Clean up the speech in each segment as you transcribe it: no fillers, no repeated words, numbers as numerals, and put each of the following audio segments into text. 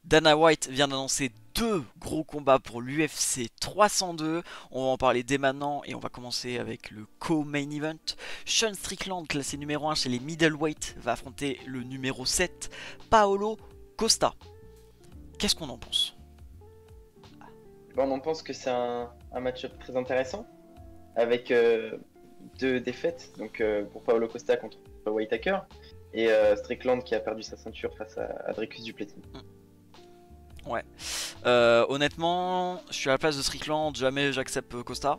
Dana White vient d'annoncer deux gros combats pour l'UFC 302. On va en parler dès maintenant et on va commencer avec le co-main event. Sean Strickland, classé numéro 1 chez les middleweight, va affronter le numéro 7, Paolo Costa. Qu'est-ce qu'on en pense? Bon, on pense que c'est un match-up très intéressant avec deux défaites donc pour Paulo Costa contre Whittaker et Strickland qui a perdu sa ceinture face à Dricus du Plessis. Ouais. Honnêtement, je suis à la place de Strickland, jamais j'accepte Costa.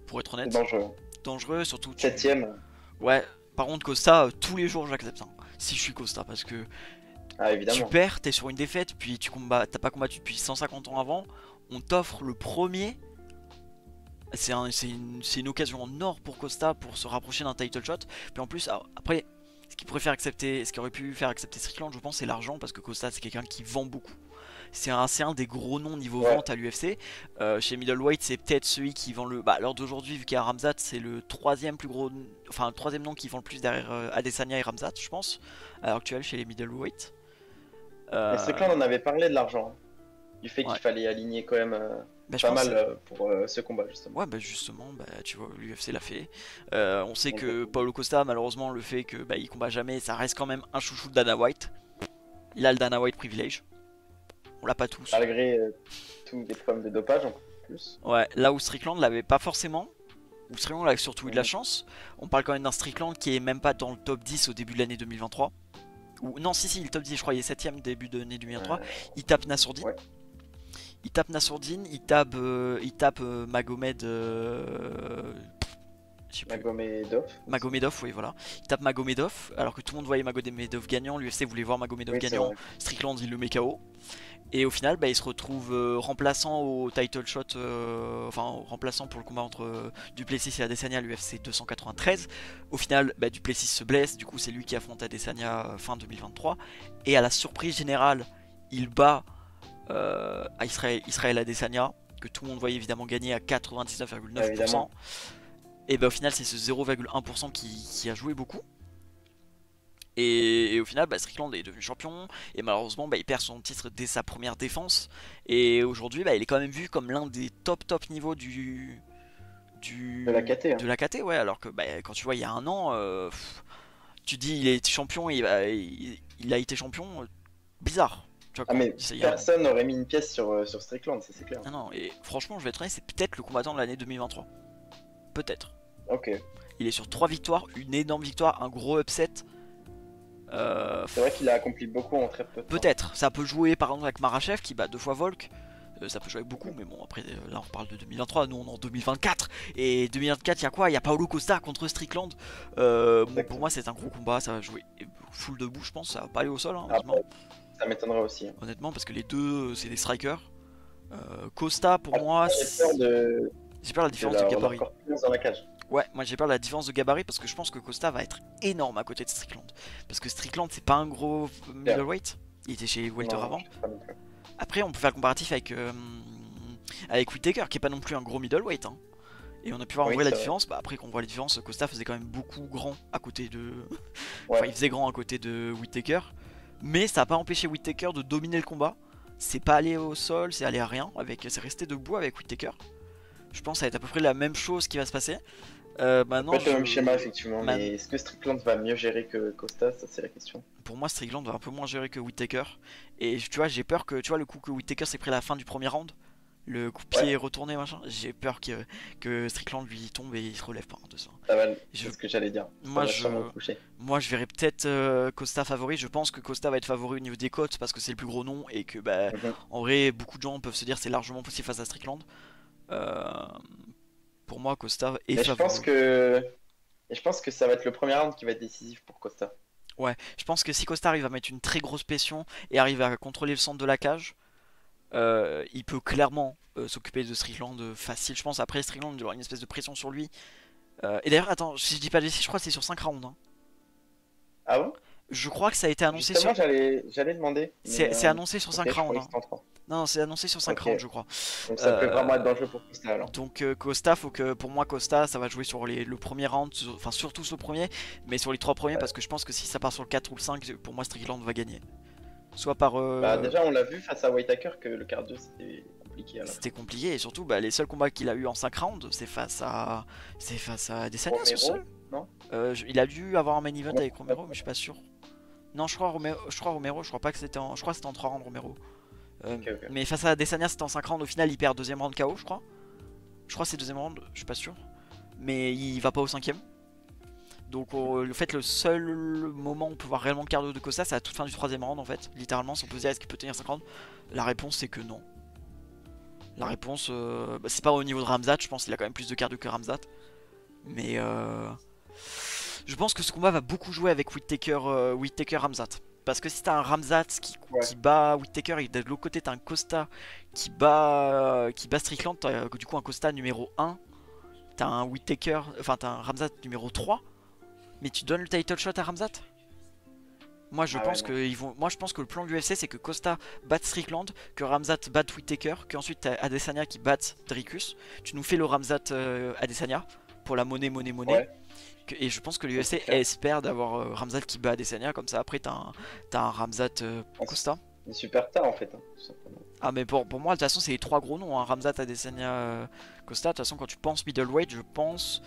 Pour être C'est honnête. dangereux. Dangereux, surtout. Septième. Ouais, par contre, Costa, tous les jours j'accepte. Hein, si je suis Costa, parce que Ah tu évidemment. perds, t'es sur une défaite, puis t'as pas combattu depuis 150 ans avant. On t'offre le premier. C'est une occasion en or pour Costa pour se rapprocher d'un title shot. Puis en plus, après, ce qui aurait pu faire accepter Strickland, je pense, c'est l'argent, parce que Costa, c'est quelqu'un qui vend beaucoup. C'est un des gros noms niveau Ouais. vente à l'UFC. Chez Middleweight, c'est peut-être celui qui vend le. Bah, à l'heure d'aujourd'hui, vu qu'il y a Ramzat, c'est le troisième plus gros. Enfin, le troisième nom qui vend le plus derrière Adesanya et Ramzat, je pense, à l'heure actuelle chez les Middleweight. Mais Euh, Strickland on avait parlé de l'argent, hein. Du fait ouais. qu'il fallait aligner quand même Bah, je pas pense. mal pour ce combat justement. Ouais, bah justement, bah, tu vois, l'UFC l'a fait. On sait que Exactement. Paulo Costa, malheureusement, le fait que bah, il combat jamais, ça reste quand même un chouchou de Dana White. Il a le Dana White privilège. On l'a pas tous. Malgré tous les problèmes de dopage en plus. Ouais, là où Strickland l'avait pas forcément. Où Strickland a surtout eu de la Mhm. chance. On parle quand même d'un Strickland qui est même pas dans le top 10 au début de l'année 2023. Ou non, si, le top 10, je crois, il est 7ème début de l'année 2023. Euh, Il tape Nassourdine. ouais. Il tape Magomed. Je sais plus. Magomedov aussi. Magomedov, oui, voilà. Il tape Magomedov, alors que tout le monde voyait Magomedov gagnant. L'UFC voulait voir Magomedov Oui, c'est gagnant. vrai. Strickland, il le met KO. Et au final, bah, il se retrouve remplaçant au title shot, enfin remplaçant pour le combat entre Duplessis et Adesanya à l'UFC 293. Au final, bah, Duplessis se blesse, du coup c'est lui qui affronte Adesanya fin 2023. Et à la surprise générale, il bat Israël Adesanya, que tout le monde voyait évidemment gagner à Ah, 99,9%. évidemment. Et bah, au final, c'est ce 0,1% qui a joué beaucoup. Et au final, bah, Strickland est devenu champion. Et malheureusement, bah, il perd son titre dès sa première défense. Et aujourd'hui, bah, il est quand même vu comme l'un des top niveaux De la KT, hein. de la KT. Ouais, alors que bah, quand tu vois, il y a un an, tu dis il est champion et bah, il a été champion. Bizarre. Tu vois, Ah quand on mais dit ça il y a un an. personne n'aurait mis une pièce sur Strickland, ça c'est clair. Ah non, et franchement, je vais être honnête, c'est peut-être le combattant de l'année 2023. Peut-être. Ok. Il est sur 3 victoires, une énorme victoire, un gros upset. C'est vrai qu'il a accompli beaucoup en très peu de temps. Peut-être, ça peut jouer par exemple avec Marachev qui bat deux fois Volk. Ça peut jouer avec beaucoup, Mhm. mais bon, après là on parle de 2023, nous on est en 2024. Et 2024, il y a quoi? Il y a Paolo Costa contre Strickland. Bon, pour moi, Exactement. c'est un gros combat, ça va jouer full debout, je pense. Ça va pas aller au sol, hein, Après, honnêtement. ça m'étonnerait aussi, hein. Honnêtement, parce que les deux, c'est des strikers. Costa, pour Après, moi, j'ai peur j'ai peur de la de différence de leur gabarit. corpulence dans la cage. Ouais, moi j'ai peur de la différence de gabarit parce que je pense que Costa va être énorme à côté de Strickland. Parce que Strickland, c'est pas un gros Claire. middleweight. Il était chez Welter Non, avant. je sais pas non plus. Après, on peut faire le comparatif avec Whittaker, qui est pas non plus un gros middleweight. Hein. Et on a pu voir en Oui, vrai la c'est vrai. différence. Bah, après qu'on voit la différence, Costa faisait quand même beaucoup grand à côté de. Enfin, il Ouais. faisait grand à côté de Whittaker. Mais ça n'a pas empêché Whittaker de dominer le combat. C'est pas allé au sol, c'est allé à rien. C'est resté debout avec Whittaker. Je pense que ça va être à peu près la même chose qui va se passer. Ça peut Maintenant, être le même schéma, effectivement, man- mais est-ce que Strickland va mieux gérer que Costa? Ça, c'est la question. pour moi, Strickland va un peu moins gérer que Whittaker. Et tu vois, j'ai peur que tu vois le coup que Whittaker s'est pris à la fin du premier round. Le coup de Ouais, pied retourné, machin. J'ai peur que Strickland lui tombe et il se relève pas de ça. ça va, Je, c'est ce que j'allais dire. Ça moi, va je, sûrement le coucher. moi, je verrais peut-être Costa favori. Je pense que Costa va être favori au niveau des cotes parce que c'est le plus gros nom et que, bah, Mhm. en vrai, beaucoup de gens peuvent se dire c'est largement possible face à Strickland. Euh, pour moi, Costa est Mais favori. je pense que ça va être le premier round qui va être décisif pour Costa. Ouais, je pense que si Costa arrive à mettre une très grosse pression et arrive à contrôler le centre de la cage, il peut clairement s'occuper de Strickland facile. Je pense après Strickland, il doit avoir une espèce de pression sur lui. Et d'ailleurs, attends, si je dis pas de bêtises, je crois que c'est sur 5 rounds. Hein. Ah bon? Je crois que ça a été annoncé sur. Justement, j'allais demander, mais C'est annoncé sur ok, 5 je rounds. croyais que Hein. c'était en 3. Non, c'est annoncé sur 5 Ok, rounds, je crois. donc ça peut vraiment être Euh, dangereux pour Costa alors. donc Costa, faut que pour moi Costa, ça va jouer sur le premier round, enfin surtout sur le premier, mais sur les 3 premiers Ouais. parce que je pense que si ça part sur le 4 ou le 5, pour moi Strickland va gagner. soit par... Bah, déjà, on l'a vu face à Whittaker que le cardio c'était compliqué à la fin. C'était compliqué et surtout les seuls combats qu'il a eu en 5 rounds c'est face à Adesanya ce Romero, seul. non? Il a dû avoir un main event Ouais. avec Romero mais je suis pas sûr. Non je crois Romero, je crois pas que c'était en... Je crois que c'était en 3 rounds Romero. Ok. Mais face à Adesanya c'était en 5 rounds, au final il perd deuxième round KO je crois. Je crois que c'est deuxième round, je suis pas sûr. Mais il va pas au cinquième. Donc le fait le seul moment où on peut voir réellement le cardio de Costa c'est à toute fin du troisième round en fait. Littéralement si on peut se dire est-ce qu'il peut tenir 5 rounds. La réponse c'est que non. La réponse c'est pas au niveau de Ramzat, je pense qu'il a quand même plus de cardio que Ramzat. Mais je pense que ce combat va beaucoup jouer avec Whittaker Ramzat. Parce que si t'as un Ramzat qui bat Whittaker et de l'autre côté t'as un Costa qui bat Strickland, t'as du coup un Costa numéro 1, t'as un Whittaker, enfin t'as un Ramzat numéro 3, mais tu donnes le title shot à Ramzat. Moi je pense que le plan de l'UFC c'est que Costa batte Strickland, que Ramzat batte Whittaker, qu'ensuite t'as Adesanya qui batte Dricus. Tu nous fais le Ramzat Adesanya pour la monnaie. Ouais. Et je pense que l'UFC espère d'avoir Ramzat qui bat Adesanya, comme ça après t'as un Ramzat Costa. C'est super tard en fait. Hein, tout simplement. Ah mais pour moi de toute façon c'est les 3 gros noms, hein. Ramzat, Adesanya, Costa. De toute façon quand tu penses middleweight je pense...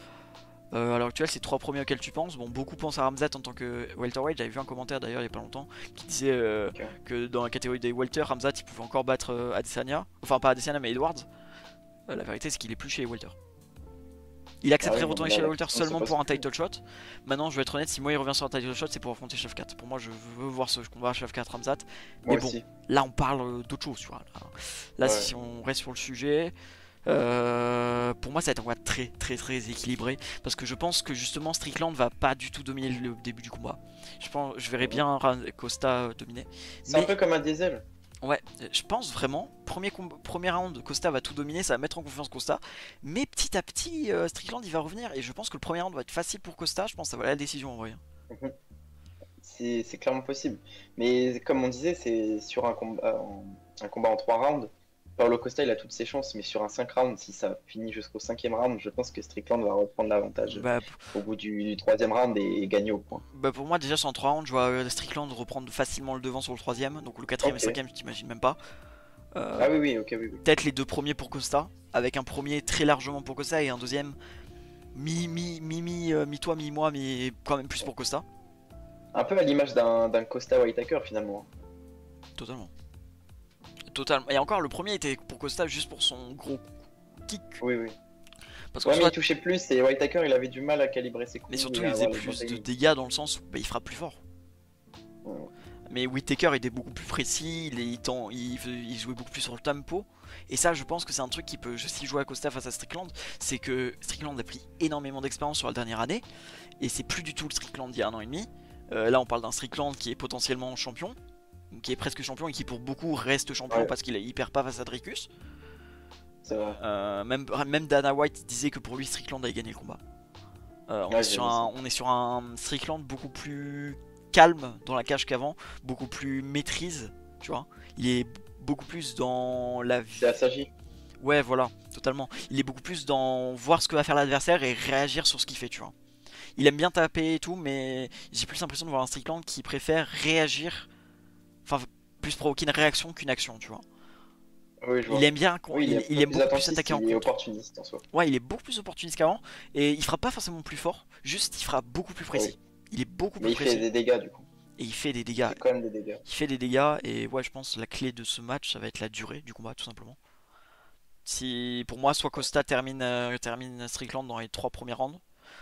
à l'heure actuelle, c'est 3 premiers auxquels tu penses. Bon, beaucoup pensent à Ramzat en tant que welterweight. J'avais vu un commentaire d'ailleurs il y a pas longtemps qui disait que dans la catégorie des welter, Ramzat il pouvait encore battre Adesanya. Enfin, pas Adesanya, mais Edwards. La vérité, c'est qu'il est plus chez les welter. Il accepterait de retourner chez les welter seulement pour un title shot. Maintenant, je vais être honnête, si moi il revient sur un title shot, c'est pour affronter Chef 4. Pour moi, je veux voir ce combat Chef 4 Ramzat. Mais bon, là on parle d'autre chose, tu vois. Là si on reste sur le sujet. Pour moi ça va être un combat très équilibré parce que je pense que justement Strickland va pas du tout dominer le début du combat. Je verrais bien Costa dominer. C'est un peu comme un Diesel. Ouais, je pense vraiment, premier round Costa va tout dominer, ça va mettre en confiance Costa, mais petit à petit Strickland il va revenir et je pense que le premier round va être facile pour Costa, je pense que ça va la décision en vrai. C'est clairement possible, mais comme on disait c'est sur un combat en 3 rounds. Paulo Costa il a toutes ses chances, mais sur un 5 rounds, si ça finit jusqu'au 5ème round, je pense que Strickland va reprendre l'avantage au bout du 3ème round et gagner au point. Bah pour moi déjà sur un 3 rounds, je vois Strickland reprendre facilement le devant sur le 3ème, donc le 4ème et 5ème je t'imagine même pas. Ah oui, ok. Peut-être les 2 premiers pour Costa, avec un premier très largement pour Costa et un deuxième mi-toi, mi-moi, mais quand même plus pour Costa. Un peu à l'image d'un Costa Whittaker finalement. Totalement. Et encore, le premier était pour Costa juste pour son gros kick. Oui. Parce mais il touchait plus et Whittaker il avait du mal à calibrer ses coups. Mais surtout, il faisait plus de dégâts dans le sens où il frappe plus fort. Mais Whittaker était beaucoup plus précis, il jouait beaucoup plus sur le tempo. Et ça, je pense que c'est un truc qui peut aussi jouer à Costa face à Strickland. C'est que Strickland a pris énormément d'expérience sur la dernière année. Et c'est plus du tout le Strickland d'il y a 1 an et demi. Là, on parle d'un Strickland qui est potentiellement champion, qui est presque champion et qui pour beaucoup reste champion parce qu'il perd pas face à Dricus. C'est vrai. Même Dana White disait que pour lui Strickland allait gagner le combat. On est sur un Strickland beaucoup plus calme dans la cage qu'avant, beaucoup plus maîtrise, tu vois. Il est beaucoup plus dans la vie. C'est Asagi. Ouais, voilà, totalement. Il est beaucoup plus dans voir ce que va faire l'adversaire et réagir sur ce qu'il fait, tu vois. Il aime bien taper et tout, mais j'ai plus l'impression de voir un Strickland qui préfère réagir, enfin plus provoquer une réaction qu'une action, tu vois. Oui, je vois. Il aime bien, il aime beaucoup plus attaquer en contre. Il est opportuniste en soi. Ouais, il est beaucoup plus opportuniste qu'avant et il frappe pas forcément plus fort, juste il frappe beaucoup plus précis. Il est beaucoup plus précis. Mais il fait des dégâts du coup. Et il fait des dégâts. Il fait quand même des dégâts. Il fait des dégâts et ouais, je pense que la clé de ce match ça va être la durée du combat tout simplement. Si pour moi soit Costa termine Strickland dans les 3 premiers rounds,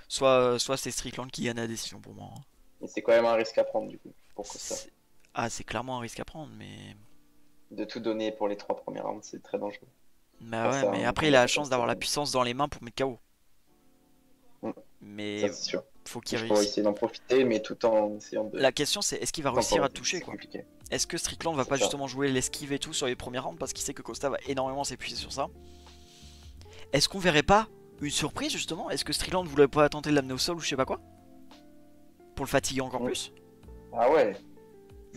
soit c'est Strickland qui gagne la décision pour moi. Mais c'est quand même un risque à prendre du coup pour Costa. C'est clairement un risque à prendre, mais de tout donner pour les 3 premiers rounds, c'est très dangereux. Bah ouais, mais après il a la chance d'avoir la puissance dans les mains pour mettre KO. Mais ça, c'est sûr. Faut qu'il réussisse. Essayer d'en profiter, mais tout en essayant de... La question c'est est-ce qu'il va réussir à toucher quoi. Est-ce que Strickland va pas justement jouer l'esquive et tout sur les premiers rounds parce qu'il sait que Costa va énormément s'épuiser sur ça. Est-ce qu'on verrait pas une surprise justement? Est-ce que Strickland voulait pas tenter de l'amener au sol ou je sais pas quoi? Pour le fatiguer encore plus? Ah ouais.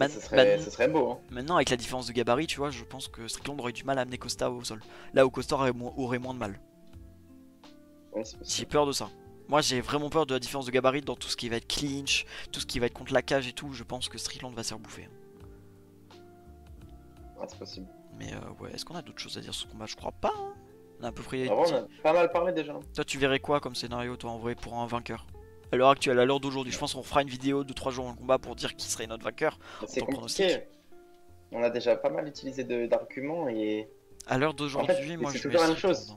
Ce serait beau. Hein. Maintenant, avec la différence de gabarit, tu vois, je pense que Strickland aurait du mal à amener Costa au sol. Là où Costa aurait moins de mal. Ouais, j'ai peur de ça. Moi, j'ai vraiment peur de la différence de gabarit dans tout ce qui va être clinch, tout ce qui va être contre la cage et tout. Je pense que Strickland va se faire bouffer. Ouais, c'est possible. Mais ouais, est-ce qu'on a d'autres choses à dire sur ce combat? Je crois pas, hein. On a à peu près... Avant, on a pas mal parlé déjà. Toi, tu verrais quoi comme scénario, toi, en vrai, pour un vainqueur? À l'heure actuelle, à l'heure d'aujourd'hui, je pense qu'on fera une vidéo de 3 jours en combat pour dire qui serait notre vainqueur. C'est compliqué. On a déjà pas mal utilisé d'arguments et... À l'heure d'aujourd'hui, en fait, moi, c'est je toujours la même chose.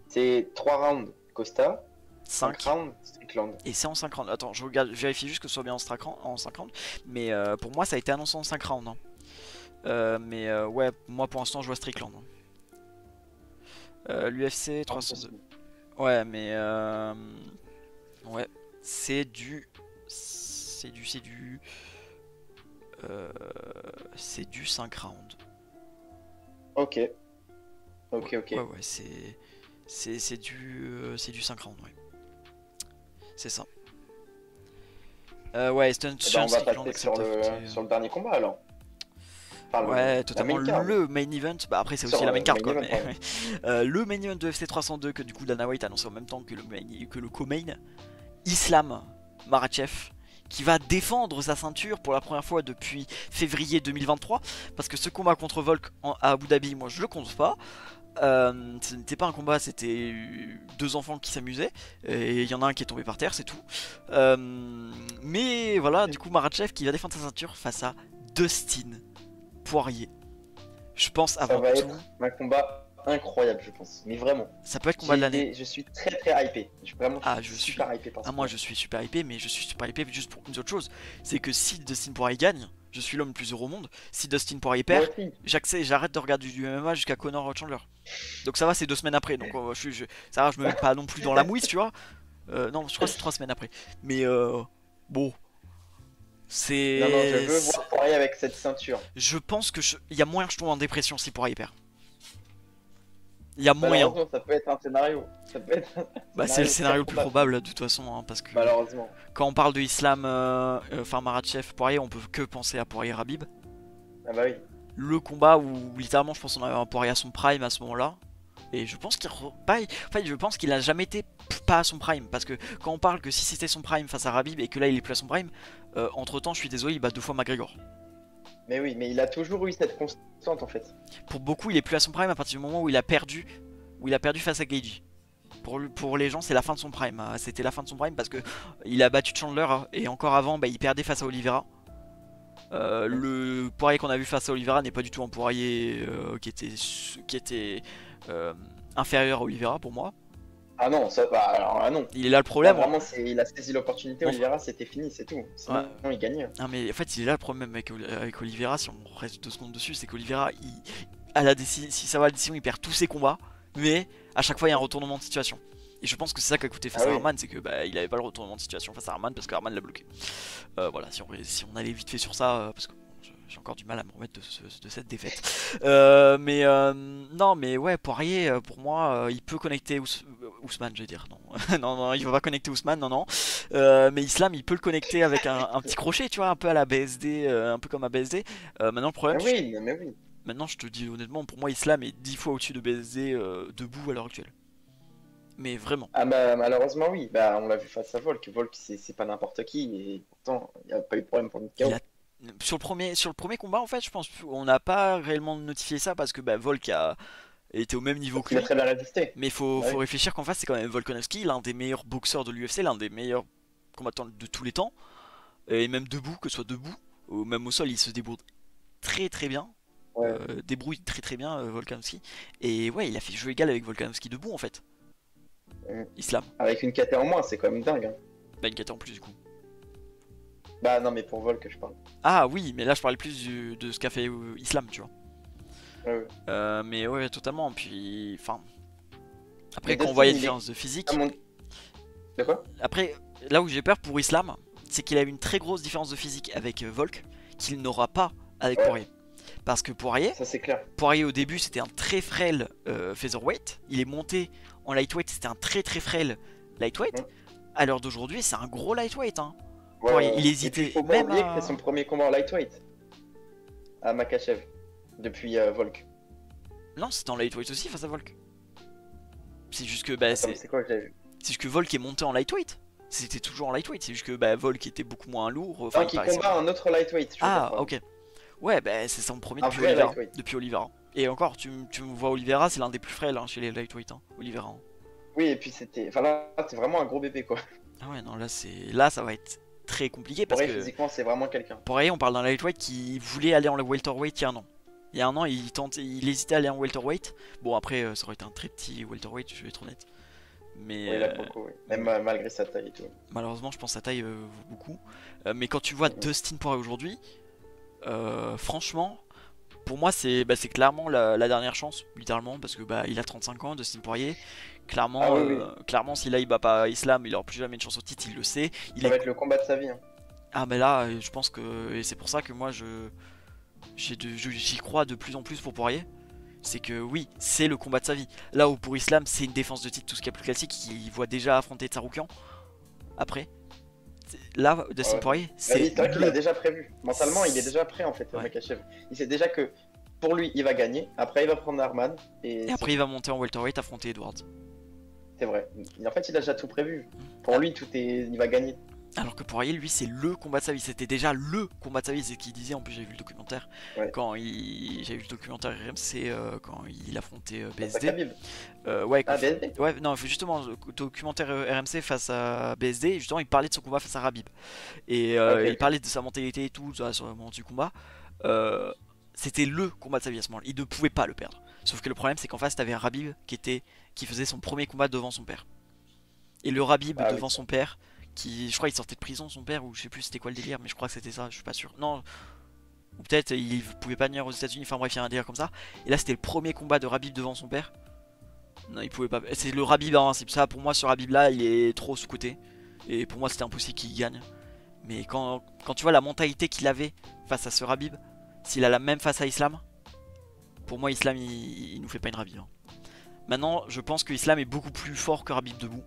C'est 3 rounds Costa, 5 rounds Strickland. Et c'est en 5 rounds. Attends, je vérifie juste que ce soit bien en 5 rounds. Mais pour moi, ça a été annoncé en 5 rounds. Hein. Ouais, moi pour l'instant, je vois Strickland. L'UFC 302. Ouais, mais ouais, c'est du 5 rounds. Ok. Ouais, c'est du 5 rounds, ouais. C'est ça. Ouais, Stun on va passer sur le dernier combat alors. Enfin, ouais, totalement le main event. Bah après c'est aussi la main card quoi. Le main event de FC 302 que du coup Dana White a annoncé en même temps que le co-main. Islam Makhachev qui va défendre sa ceinture pour la première fois depuis février 2023. Parce que ce combat contre Volk à Abu Dhabi, moi je le compte pas. Ce n'était pas un combat, c'était 2 enfants qui s'amusaient et il y en a un qui est tombé par terre, c'est tout. Mais voilà, du coup Makhachev qui va défendre sa ceinture face à Dustin Poirier. Je pense avant tout. Ça va être un combat incroyable, je pense. Mais vraiment. Ça peut être combat de l'année. Je suis très hypé. Je suis super hypé par ça. Moi je suis super hypé, mais je suis super hypé juste pour une autre chose. C'est que si Dustin Poirier gagne, je suis l'homme le plus heureux au monde. Si Dustin Poirier perd, j'arrête de regarder du MMA jusqu'à Conor Chandler. Donc ça va, c'est 2 semaines après. Donc ça va, je me mets pas non plus dans la mouise, tu vois. Non, je crois que c'est 3 semaines après. Mais bon. C'est. Non, je veux voir Poirier avec cette ceinture. Je pense que il y a moyen que je tombe en dépression si Poirier perd. Il y a moyen. Ça peut être un scénario. C'est le scénario le plus probable de toute façon, hein, parce que malheureusement. Quand on parle de Islam, Makhachev, Poirier, on peut que penser à Poirier Khabib. Ah bah oui. Le combat où littéralement je pense qu'on avait un Poirier à son prime à ce moment-là. Et je pense je pense qu'il a jamais été pas à son prime. Parce que quand on parle que si c'était son prime face à Khabib et que là il est plus à son prime, entre temps je suis désolé, il bat 2 fois McGregor. Mais oui, mais il a toujours eu cette constante en fait. Pour beaucoup, il est plus à son prime à partir du moment où il a perdu face à Gaethje. Pour les gens, c'est la fin de son prime. C'était la fin de son prime parce que il a battu Chandler et encore avant, il perdait face à Oliveira. Le Poirier qu'on a vu face à Oliveira n'est pas du tout un Poirier qui était inférieur à Oliveira pour moi. Ah non, alors non. Il est là le problème. Vraiment, il a saisi l'opportunité. Oliveira, c'était fini, c'est tout. Sinon, il gagnait. Non, mais en fait, il est là le problème avec Oliveira. Si on reste 2 secondes dessus, c'est qu'Oliveira, si ça va à la décision, il perd tous ses combats, mais à chaque fois, il y a un retournement de situation. Et je pense que c'est ça qu'a coûté face à Arman, c'est que il avait pas le retournement de situation face à Arman parce qu'Arman l'a bloqué. Voilà, si on allait vite fait sur ça, parce que j'ai encore du mal à me remettre de cette défaite. Non, mais ouais, Poirier, pour moi, il peut connecter Ousmane, je vais dire. Non, non, il va pas connecter Ousmane, non. Mais Islam, il peut le connecter avec un petit crochet, tu vois, un peu à la BSD, un peu comme à BSD. Maintenant, le problème. Mais oui. Maintenant, je te dis honnêtement, pour moi, Islam est 10 fois au-dessus de BSD debout à l'heure actuelle. Mais vraiment. Ah bah malheureusement oui, on l'a vu face à Volk. Volk c'est pas n'importe qui et pourtant il n'y a pas eu de problème pour le KO. Sur le premier combat en fait je pense on n'a pas réellement notifié ça parce que Volk était au même niveau que lui. Il a très bien résisté. Mais faut réfléchir qu'en face c'est quand même Volkanovski, l'un des meilleurs boxeurs de l'UFC, l'un des meilleurs combattants de tous les temps. Et même debout, que ce soit debout, ou même au sol il se débrouille très très bien. Débrouille très bien Volkanovski. Et ouais il a fait jeu égal avec Volkanovski debout en fait. Islam. Avec une KT en moins, c'est quand même dingue. Hein. Une KT en plus du coup. Bah non, mais pour Volk je parle. Ah oui, mais là je parlais plus de ce qu'a fait Islam, tu vois. Ouais. Mais ouais, totalement. Puis, enfin. Après, quand on voit les différences de physique. De quoi ? Après, là où j'ai peur pour Islam, c'est qu'il a une très grosse différence de physique avec Volk, qu'il n'aura pas avec Poirier. Parce que Poirier, ça c'est clair. Poirier au début c'était un très frêle featherweight. Il est monté en lightweight, c'était un très frêle lightweight. À l'heure d'aujourd'hui, c'est un gros lightweight. Hein. Poirier, il hésitait faut pas oublier que c'est son premier combat en lightweight à Makhachev depuis Volk. Non, c'était en lightweight aussi face à Volk. C'est juste que c'est quoi que j'ai vu ? C'est juste que Volk est monté en lightweight. C'était toujours en lightweight. C'est juste que Volk était beaucoup moins lourd. Enfin, qui combat un autre lightweight. Ah, ok. Ouais, bah, c'est son premier Un depuis vrai Oliveira. lightweight. Depuis Oliveira. Et encore, tu me vois Oliveira, c'est l'un des plus frêles hein, chez les lightweight, hein, Oliveira. Hein. Oui, et puis c'était. Enfin là, c'est vraiment un gros bébé quoi. Ah ouais, non, là, ça va être très compliqué parce Pareil, que physiquement, c'est vraiment quelqu'un. Poirier, on parle d'un lightweight qui voulait aller en welterweight il y a un an. Il y a un an, il hésitait à aller en welterweight. Bon, après, ça aurait été un très petit welterweight, je vais être honnête. Mais, Oui, là pour le coup, oui. Même malgré sa taille et tout. malheureusement, je pense que sa taille vaut beaucoup. Mais quand tu vois Dustin Poirier aujourd'hui, franchement, pour moi, c'est clairement la dernière chance, littéralement, parce que il a 35 ans, Dustin Poirier. Clairement, Ah oui, oui. clairement, si là il bat pas Islam, il aura plus jamais une chance au titre, il le sait. Ça va être le combat de sa vie. Hein. Ah, mais là, je pense que. Et c'est pour ça que moi, j'y crois de plus en plus pour Poirier. C'est que oui, c'est le combat de sa vie. Là où pour Islam, c'est une défense de titre, tout ce qui est plus classique, il voit déjà affronter Tsaroukian. Après, là, Dustin Poirier, Oui, c'est. c'est vrai qu'il a déjà prévu. Mentalement, il est déjà prêt en fait, Ouais. Makhachev. Il sait déjà que pour lui, il va gagner. Après, il va prendre Arman. Et après, il va monter en welterweight, affronter Edwards. C'est vrai. En fait, il a déjà tout prévu. Pour lui, il va gagner. Alors que Poirier, lui, c'est le combat de sa vie. C'était déjà le combat de sa vie. C'est ce qu'il disait. En plus, j'ai vu le documentaire. Ouais. J'ai vu le documentaire RMC quand il affrontait Face à BSD. Khabib. Ouais, Ah, BSD. ouais, non, justement, le documentaire RMC face à BSD. Justement, il parlait de son combat face à Khabib. Et il parlait de sa mentalité et tout sur le moment du combat. C'était le combat de sa vie à ce moment-là. Il ne pouvait pas le perdre. Sauf que le problème, c'est qu'en face, t'avais un Khabib qui faisait son premier combat devant son père. Et le Khabib devant son père, je crois qu'il sortait de prison son père, ou je sais plus c'était quoi le délire, mais je crois que c'était ça, je suis pas sûr. Non, ou peut-être il pouvait pas venir aux États-Unis, enfin bref, il y a un délire comme ça. Et là c'était le premier combat de Khabib devant son père. Non, il pouvait pas. C'est le Khabib invincible. Ça, pour moi, ce Khabib là, il est trop sous-côté. Et pour moi, c'était impossible qu'il gagne. Mais quand tu vois la mentalité qu'il avait face à ce Khabib, s'il a la même face à Islam, pour moi, Islam il nous fait pas une Khabib. Hein. Maintenant, je pense que Islam est beaucoup plus fort que Khabib debout.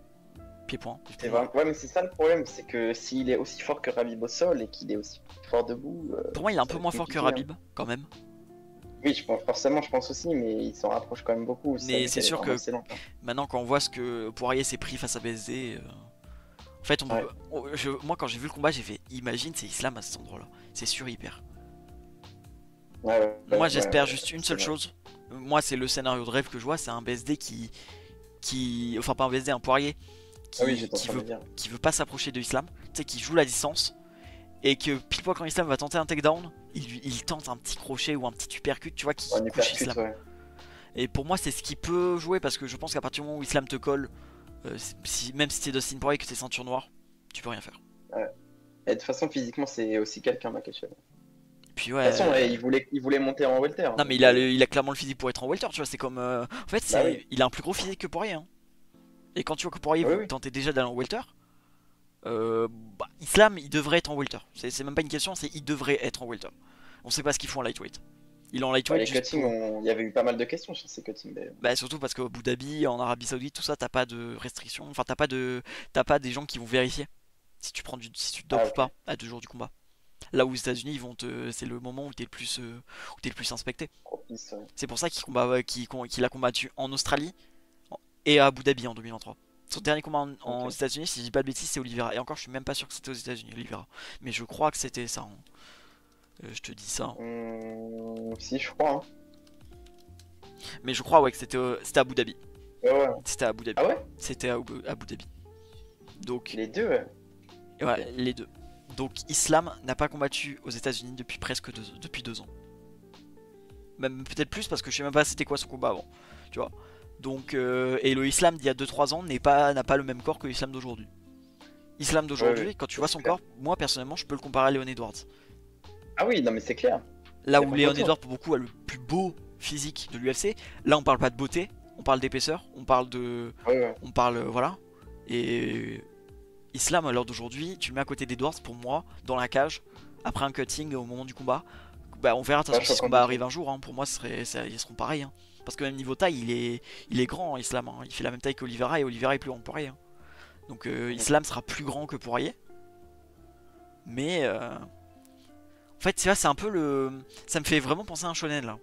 Pied-point. C'est vrai. Ouais, mais c'est ça le problème, c'est que s'il est aussi fort que Khabib au sol et qu'il est aussi fort debout. Pour moi, il est un peu moins fort que Khabib, quand même. Oui, forcément, je pense aussi, mais il s'en rapproche quand même beaucoup. Mais c'est sûr que maintenant, quand on voit ce que Poirier s'est pris face à BSD, en fait, moi, quand j'ai vu le combat, j'ai fait imagine, c'est Islam à cet endroit-là. C'est sûr, il perd. Moi, j'espère juste une seule chose. Moi, c'est le scénario de rêve que je vois, c'est un BSD enfin pas un BSD, un Poirier qui veut pas s'approcher de Islam, tu sais, qui joue la distance, et que pile poil quand Islam va tenter un takedown, il tente un petit crochet ou un petit uppercut, tu vois, qui couche Islam. Ouais. Et pour moi, c'est ce qui peut jouer, parce que je pense qu'à partir du moment où Islam te colle, même si t'es Dustin Poirier, que t'es ceinture noire, tu peux rien faire. Ouais. Et de toute façon, physiquement, c'est aussi quelqu'un, Makhachev. Puis ouais, de toute façon, il voulait monter en welter. Non, mais il a clairement le physique pour être en welter, tu vois, c'est comme. En fait, il a un plus gros physique que Poirier. Hein. Et quand tu vois que Poirier vous tentez déjà d'aller en welter, Islam il devrait être en welter. C'est même pas une question, c'est il devrait être en welter. On sait pas ce qu'ils font en lightweight. Il est en lightweight. Les cuttings, il y avait eu pas mal de questions sur ces cuttings d'ailleurs. Surtout parce qu'au Abu Dhabi, en Arabie Saoudite, tout ça, t'as pas de restrictions. Enfin, t'as pas des gens qui vont vérifier si tu dopes ou pas à 2 jours du combat. Là où aux États-Unis, c'est le moment où t'es le plus inspecté. C'est pour ça qu'il a combattu en Australie et à Abu Dhabi en 2023. Son dernier combat aux États-Unis, si je dis pas de bêtises, c'est Oliveira. Et encore, je suis même pas sûr que c'était aux États-Unis, Oliveira. Mais je crois que c'était ça. Hein. Je te dis ça. Hein. Si, je crois. Hein. Mais je crois que c'était Abu Dhabi. Ouais. C'était à Abu Dhabi. Ah ouais? C'était à Abu Dhabi. Donc. Les deux, ouais. Ouais, les deux. Donc Islam n'a pas combattu aux États-Unis depuis presque 2 ans. Même peut-être plus parce que je sais même pas c'était quoi son combat avant. Tu vois. Donc et le Islam d'il y a 2-3 ans n'a pas le même corps que l'Islam d'aujourd'hui. Islam d'aujourd'hui, quand tu vois son corps, moi personnellement, je peux le comparer à Leon Edwards. Ah oui, non mais c'est clair. Là où Leon Edwards pour beaucoup a le plus beau physique de l'UFC, là on parle pas de beauté, on parle d'épaisseur, on parle de on parle voilà. Et Islam à l'heure d'aujourd'hui, tu le mets à côté d'Edwards pour moi dans la cage après un cutting au moment du combat. On verra de toute façon si ce combat arrive un jour, hein. Pour moi ils seront pareils. Hein. Parce que même niveau taille, il est grand, Islam. Hein. Il fait la même taille qu'Oliveira et Oliveira est plus grand que Poirier. Hein. Donc Islam sera plus grand que Poirier. Mais en fait, c'est un peu le. Ça me fait vraiment penser à un shonen là.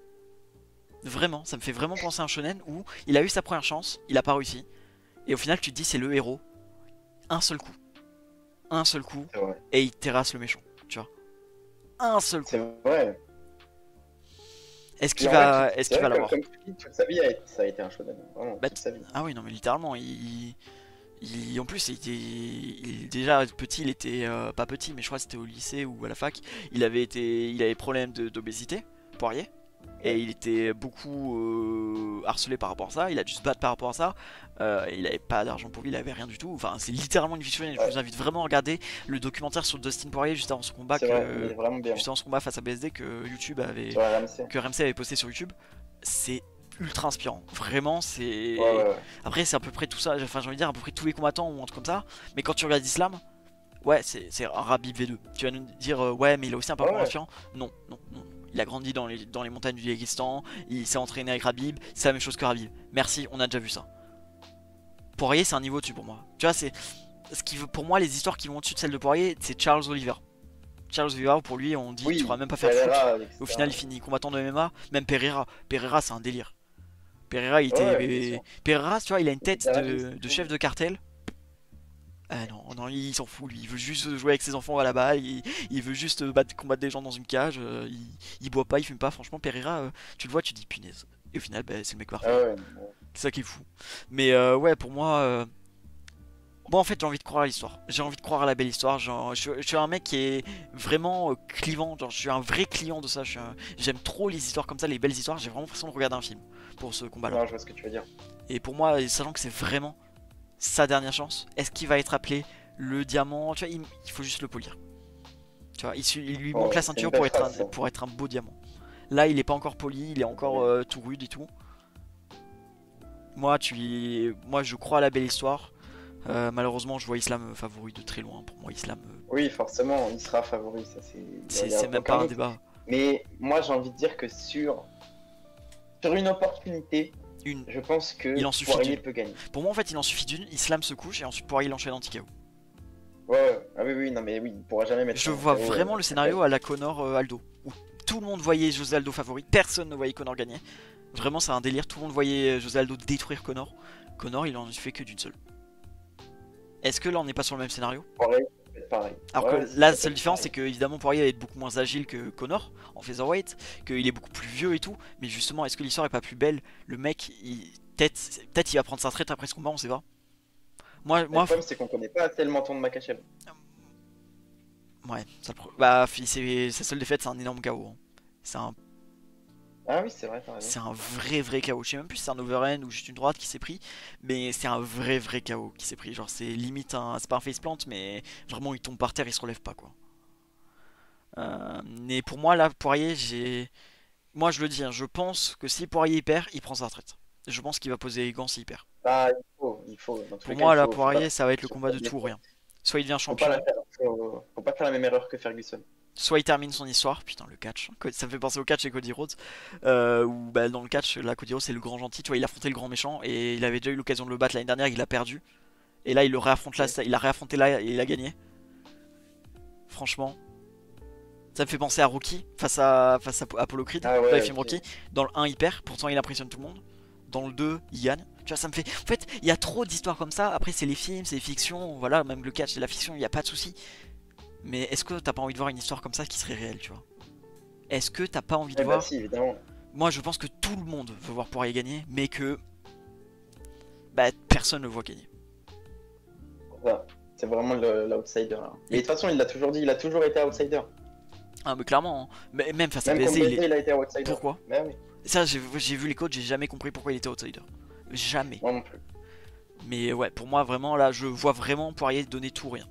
Vraiment, ça me fait vraiment penser à un shonen où il a eu sa première chance, il a pas réussi. Et au final, tu te dis, c'est le héros. Un seul coup. Et il terrasse le méchant. Tu vois. Un seul coup. C'est vrai. Est-ce Puis qu'il en vrai, va, est-ce c'est qu'il va vrai que l'avoir? comme tu dis, toute sa vie, ça a été un shonen. Vraiment, Bah, toute sa vie. ah oui, non, mais littéralement, en plus, déjà petit, il était pas petit, mais je crois que c'était au lycée ou à la fac. Il avait problème d'obésité, Poirier, et Ouais. il était beaucoup harcelé par rapport à ça. Il a dû se battre par rapport à ça. Il avait pas d'argent pour lui, il avait rien du tout. Enfin, c'est littéralement une vie shonen. Je Ouais. vous invite vraiment à regarder le documentaire sur Dustin Poirier juste avant son combat C'est vrai, il est vraiment bien. juste avant son combat face à BSD Sur RMC. que RMC avait posté sur YouTube. C'est ultra inspirant. Vraiment, c'est. Ouais, ouais, ouais. Après, c'est à peu près tout ça. Enfin, j'ai envie de dire, à peu près tous les combattants ou un truc comme ça. Mais quand tu regardes Islam, ouais, c'est un Rabib V2. Tu vas nous dire, ouais, mais il a aussi un parcours Ouais, ouais. inspirant. Non, non, non. Il a grandi dans les montagnes du Daghestan. Il s'est entraîné avec Rabib. C'est la même chose que Rabib. Merci, on a déjà vu ça. Poirier, c'est un niveau dessus pour moi. Tu vois, c'est. Pour moi, les histoires qui vont au-dessus de celles de Poirier, c'est Charles Oliver. Charles Oliver, pour lui, on dit, Oui, tu pourras même pas faire Pereira, foot. Au etc. final, il finit combattant de MMA. Même Pereira. Pereira, c'est un délire. Pereira, Ouais, bien sûr. Pereira, tu vois, il a une tête Garagiste. de chef de cartel. Ah non, non, il s'en fout, lui. Il veut juste jouer avec ses enfants à la balle. Il veut juste combattre des gens dans une cage. Il boit pas, il fume pas. Franchement, Pereira, tu le vois, tu dis punaise. Et au final, bah, c'est le mec Ah parfait. ouais, C'est ça qui est fou. Mais ouais, pour moi. Bon, en fait, j'ai envie de croire à l'histoire. J'ai envie de croire à la belle histoire. Genre, je suis un mec qui est vraiment clivant. Genre, je suis un vrai client de ça. J'aime trop les histoires comme ça, les belles histoires. J'ai vraiment l'impression de regarder un film pour ce combat-là. non, je vois ce que tu veux dire. Et pour moi, sachant que c'est vraiment sa dernière chance, est-ce qu'il va être appelé le diamant? Tu vois, il faut juste le polir. Tu vois, il lui manque Oh, la c'est ceinture une belle phrase, ça. pour être un beau diamant. Là, il est pas encore poli, il est encore tout rude et tout. Moi, je crois à la belle histoire. Malheureusement, je vois Islam favori de très loin. Pour moi, Islam, Oui, forcément, il sera favori, ça y a c'est même aucun pas un doute. débat. Mais moi, j'ai envie de dire que sur une opportunité, Une. je pense que Il en suffit Poirier d'une. peut gagner. Pour moi, en fait, il en suffit d'une. Islam se couche et ensuite Poirier l'enchaîne en TKO. Ouais, ouais. Ah oui, oui, non, mais oui, il pourra jamais mettre Je un vois KO, vraiment le scénario à la Connor Aldo. Où tout le monde voyait José Aldo favori, personne ne voyait Connor gagner. Vraiment, c'est un délire. Tout le monde voyait José Aldo détruire Connor. Connor, il en fait que d'une seule. Est-ce que là, on n'est pas sur le même scénario? Poirier, ça peut être pareil. Alors Ouais, que ça la peut seule être différence, c'est pareil. que évidemment Poirier va être beaucoup moins agile que Connor en featherweight, qu'il est beaucoup plus vieux et tout. Mais justement, est-ce que l'histoire est pas plus belle? Le mec, peut-être il va prendre sa retraite après ce combat, on sait pas. Le problème, c'est qu'on connaît pas tellement le menton de Makachev. Ouais, bah, sa seule défaite, c'est un énorme KO. Hein. C'est un Ah oui, c'est vrai, t'as raison. C'est un vrai KO. Je sais même plus si c'est un overhand ou juste une droite qui s'est pris. Mais c'est un vrai KO qui s'est pris. Genre c'est limite un. C'est pas un faceplant mais vraiment il tombe par terre, il se relève pas quoi. Mais pour moi là, Poirier, moi je le dis, hein, je pense que si Poirier perd, il prend sa retraite. Je pense qu'il va poser les gants s'il perd. Ah, il faut. Dans tous Pour les cas, moi il là, faut pas, Poirier, ça va être le combat de tout ou rien. Soit il devient faut pas la champion, faire. Faut pas faire la même erreur que Ferguson. soit il termine son histoire. Putain, le catch. Ça me fait penser au catch et Cody Rhodes. Où bah, dans le catch, là, Cody Rhodes c'est le grand gentil. Tu vois, il a affronté le grand méchant et il avait déjà eu l'occasion de le battre l'année dernière, il a perdu. Et là, il le réaffronte là, il a réaffronté là et il a gagné. Franchement, ça me fait penser à Rocky face à Apollo Creed, Ah dans les ouais, films ok. Rocky. Dans le 1, il perd, pourtant il impressionne tout le monde. Dans le 2, il gagne. Tu vois, ça me fait. En fait, il y a trop d'histoires comme ça. Après, c'est les films, c'est les fictions. Voilà, même le catch, c'est la fiction, il n'y a pas de souci. Mais est-ce que t'as pas envie de voir une histoire comme ça qui serait réelle, tu vois? Est-ce que t'as pas envie de Eh bah voir. si, évidemment. Moi, je pense que tout le monde veut voir Poirier gagner, mais que. Bah, personne ne le voit gagner. Voilà. C'est vraiment l'outsider là. Et de toute façon, il l'a toujours dit, il a toujours été outsider. Ah, mais clairement, hein. Mais même face à Même contre BSD, BSD, il a été outsider. Pourquoi? Mais oui, Ça, j'ai vu les coachs, j'ai jamais compris pourquoi il était outsider. Jamais. moi non plus. Mais ouais, pour moi, vraiment, là, je vois vraiment Poirier donner tout ou rien.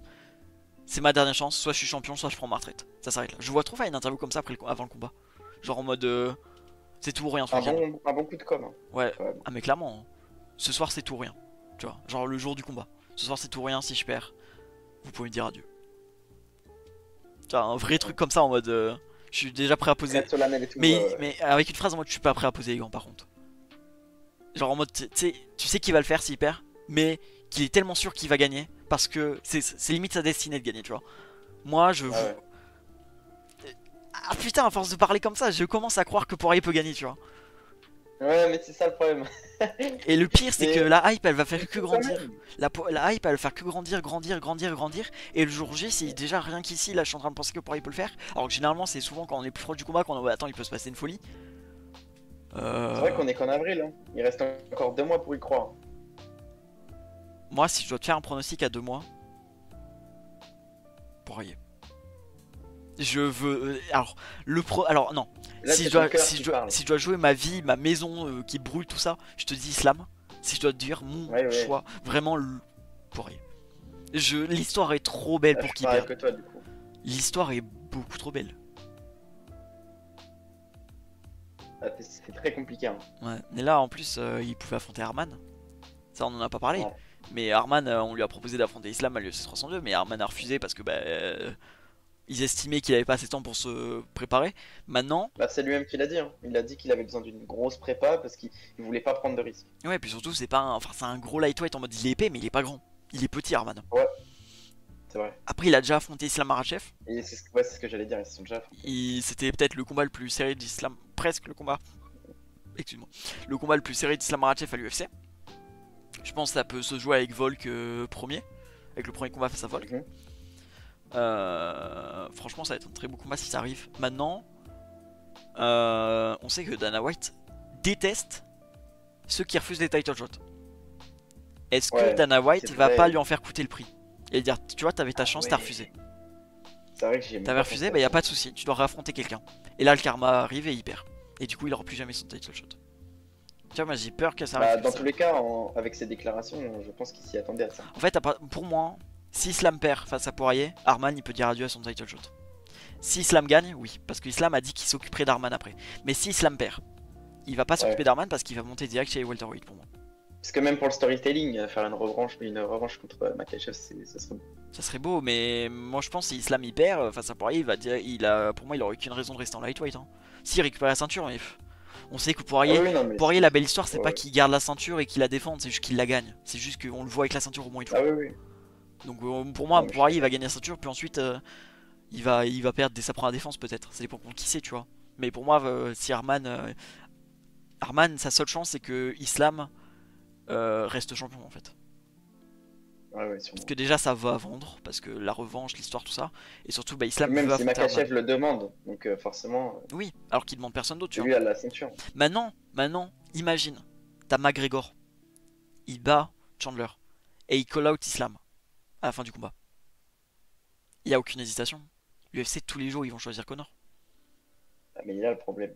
C'est ma dernière chance, soit je suis champion, soit je prends ma retraite. Ça s'arrête là. Je vois trop faire une interview comme ça avant le combat. Genre en mode. C'est tout ou rien ce week-end. Un bon coup de com. Hein. Ouais, Ouais. ah, mais clairement, hein. Ce soir c'est tout ou rien. Tu vois, genre le jour du combat. Ce soir c'est tout ou rien, si je perds, vous pouvez me dire adieu. Tu vois, un vrai truc comme ça en mode. Je suis déjà prêt à poser. Très solennel et tout. Mais avec une phrase en mode je suis pas prêt à poser les gants par contre. Genre en mode, tu sais qu'il va le faire s'il perd, mais qu'il est tellement sûr qu'il va gagner parce que c'est limite sa destinée de gagner, tu vois. Moi, je. Ouais. Ah putain, à force de parler comme ça, je commence à croire que Poirier peut gagner, tu vois. Ouais, mais c'est ça le problème. Et le pire, c'est Mais- que la hype, elle va faire que grandir. Quand même. La hype, elle va faire que grandir. Et le jour J, c'est déjà rien qu'ici, là, je suis en train de penser que Poirier peut le faire. Alors que généralement, c'est souvent quand on est plus proche du combat qu'on en attend, il peut se passer une folie. C'est vrai qu'on est qu'en avril, hein. Il reste encore 2 mois pour y croire. Moi, si je dois te faire un pronostic à 2 mois, Poirier. Je veux. Alors, alors non. Là, Si c'est je ton dois, cœur si qui je dois, parle. si je dois jouer ma vie, ma maison qui brûle, tout ça, je te dis Islam. Si je dois te dire mon Ouais, ouais. choix, vraiment Poirier. L'histoire est trop belle Là, pour je qu'il suis pareil perde. que toi, du coup. L'histoire est beaucoup trop belle. Ah, c'est très compliqué, hein. Ouais. Mais là, en plus, il pouvait affronter Arman. Ça, on en a pas parlé. Ouais. Mais Arman, on lui a proposé d'affronter Islam à l'UFC 302, mais Arman a refusé parce que ils estimaient qu'il avait pas assez de temps pour se préparer. Maintenant, Bah, c'est lui-même qui l'a dit, hein. Il a dit qu'il avait besoin d'une grosse prépa parce qu'il voulait pas prendre de risques. ouais, puis surtout, c'est pas enfin, c'est un gros lightweight en mode il est épais, mais il est pas grand. Il est petit, Arman. Ouais, c'est vrai. Après, il a déjà affronté Islam Makhachev. Et ouais, c'est ce que j'allais dire, ils se sont déjà. C'était peut-être le combat le plus serré d'Islam, presque le combat. Excuse-moi. Le combat le plus serré d'Islam Makhachev à l'UFC. Je pense que ça peut se jouer avec Volk premier, avec le premier combat face à Volk. Mhm. Franchement, ça va être un très beau combat si ça arrive. Maintenant, on sait que Dana White déteste ceux qui refusent les title shots. Est-ce que Ouais, Dana White c'est va vrai. pas lui en faire coûter le prix et dire, tu vois, t'avais ta Ah chance, ouais. t'as refusé. C'est vrai que j'ai. T'avais refusé, bah y a pas de souci, tu dois réaffronter quelqu'un. Et là, le karma arrive et il perd. Et du coup, il aura plus jamais son title shot. Tu vois, moi j'ai peur que ça Bah, arrive. dans tous les cas, avec ses déclarations, je pense qu'il s'y attendait à ça. En fait, pour moi, si Islam perd face à Poirier, Arman il peut dire adieu à son title shot. Si Islam gagne, oui, parce que Islam a dit qu'il s'occuperait d'Arman après. Mais si Islam perd, il va pas s'occuper d'Arman parce qu'il va monter direct chez les welterweight pour moi. Parce que même pour le storytelling, faire une revanche contre Makhachev, ça serait bon. Ça serait beau, mais moi je pense que si Islam il perd face à Poirier, il va dire, pour moi il aurait aucune raison de rester en lightweight. Hein. S'il récupère la ceinture, mais on sait que Ah Poirier, oui, non, mais Poirier la belle histoire, c'est ouais, pas ouais. qu'il garde la ceinture et qu'il la défende, c'est juste qu'il la gagne. C'est juste qu'on le voit avec la ceinture au moins une fois. Ah oui, oui. Donc pour moi, Non, mais Poirier il va gagner la ceinture, puis ensuite il va perdre dès sa première défense peut-être. Ça dépend contre qui c'est, tu vois. Mais pour moi, si Arman, sa seule chance c'est que Islam reste champion en fait. Ouais, ouais, sûrement. Parce que déjà ça va vendre, parce que la revanche, l'histoire, tout ça. Et surtout, Islam Même veut si affronter Makhachev Arman. le demande, donc forcément, Oui, alors qu'il demande personne d'autre, tu vois. lui a la ceinture. Maintenant, imagine, t'as McGregor, il bat Chandler, et il call out Islam à la fin du combat. Il n'y a aucune hésitation. L'UFC tous les jours ils vont choisir Conor. Ah, mais il a le problème.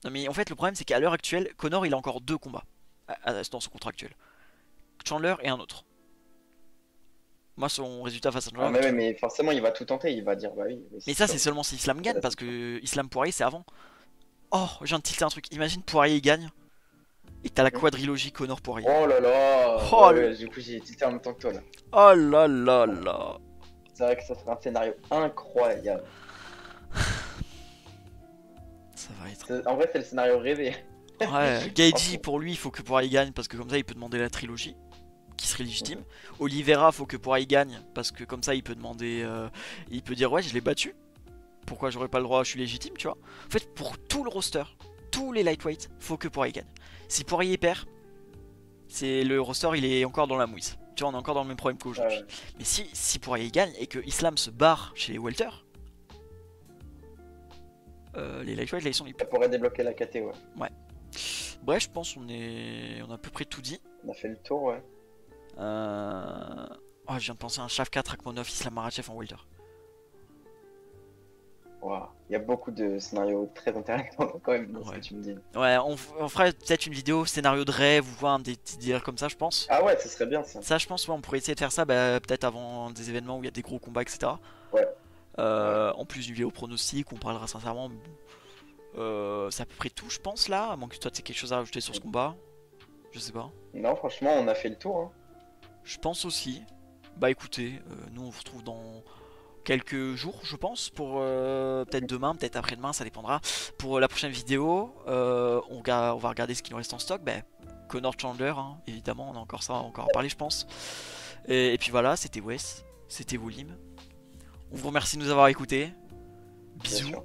Non mais en fait le problème c'est qu'à l'heure actuelle, Conor il a encore 2 combats dans son contrat actuel. Chandler et un autre. Moi son résultat face à Ah, Chandler. mais forcément, il va tout tenter, il va dire bah oui. Mais ça c'est seulement si Islam gagne parce que Islam Poirier c'est avant. Oh, je viens de tilter un truc. Imagine Poirier il gagne et t'as la quadrilogie Conor Poirier. Oh là là. Oh, Ouais, ouais, du coup, j'ai tilté en même temps que toi là. Oh là là là. C'est vrai que ça serait un scénario incroyable. Ça va être. En vrai, c'est le scénario rêvé. Ouais, Gaethje pour lui il faut que Poirier gagne parce que comme ça il peut demander la trilogie qui serait légitime. Oliveira faut que Poirier gagne parce que comme ça il peut demander, il peut dire ouais je l'ai battu. Pourquoi j'aurais pas le droit, je suis légitime, tu vois. En fait pour tout le roster, tous les lightweights, faut que Poirier gagne. Si Poirier perd, c'est le roster il est encore dans la mouise. Tu vois on est encore dans le même problème qu'aujourd'hui. Ouais. Mais si Poirier gagne et que Islam se barre chez les welter, les lightweights là ils sont libres. Ça pourrait débloquer la KT, ouais. Bref je pense on a à peu près tout dit. On a fait le tour, ouais. Oh, je viens de penser à un Shavkat Rakhmonov Islam Makhachev en welter. Wow. Il y a beaucoup de scénarios très intéressants quand même dans ce Ouais. que tu me dis. Ouais, on ferait peut-être une vidéo scénario de rêve ou quoi, des petits délires comme ça, je pense. Ah ouais, ce serait bien ça. Ça, je pense, ouais, on pourrait essayer de faire ça peut-être avant des événements où il y a des gros combats, etc. Ouais. En plus d'une vidéo pronostic, on parlera sincèrement. C'est à peu près tout, je pense, là. À moins que toi, tu aies quelque chose à rajouter sur ce combat. Je sais pas. Non, franchement, on a fait le tour. Hein. Je pense aussi. Bah écoutez, nous on se retrouve dans quelques jours, je pense, pour peut-être demain, peut-être après-demain, ça dépendra. Pour la prochaine vidéo, on va regarder ce qu'il nous reste en stock. Ben, Conor Chandler, hein, évidemment, on a encore ça, encore à parler, je pense. Et puis voilà, c'était Wes, c'était Wolim. On vous remercie de nous avoir écoutés. Bien Bisous sûr.